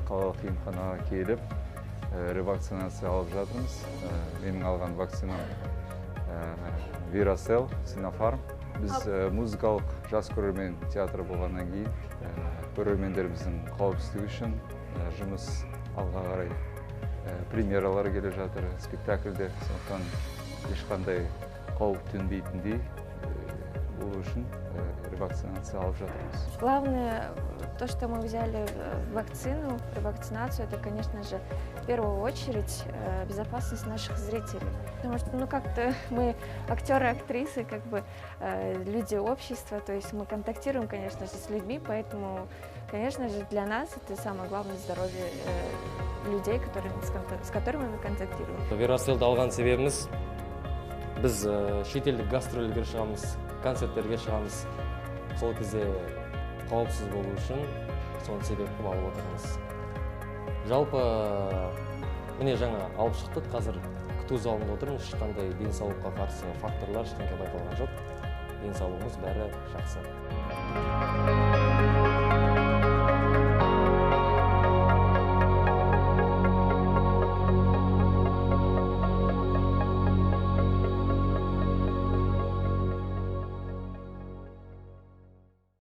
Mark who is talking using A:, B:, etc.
A: қалалық емханаға келіп, ревакцинация алып жатырмыз. Менің алған вакцинам Veracell, Sinopharm. Біз музыкалық жас көрермен театры болғаннан кейін, көрермендеріміздің қауіпсіздігі үшін жұмыс алға қарай премьералар келе жатыр, спектакльдер, сондықтан ешқандай қауіп төнбейтіндей болу үшін ревакцинация алып жатырмыз.
B: Главное, то, что мы взяли вакцину, ревакцинацию, это, конечно же, в первую очередь безопасность наших зрителей. Потому что, как-то мы актеры, актрисы, люди общества, то есть мы контактируем, конечно же, с людьми, поэтому, конечно же, для нас это самое главное здоровье людей, с которыми мы контактируем.
C: Veracell'ды алған себебіміз, біз шетелдік гастрольге шығамыз, концерттерге шығамыз. Сол кезде қауіпсіз болу үшін соны себеп қылып алып отырмыз. Жалпы, міне жаңа алып шықтық, қазір күту залында отырмыз. Ешқандай денсаулыққа қарсы факторлар ештеңе байқалған жоқ. Денсаулығымыз бәрі жақсы.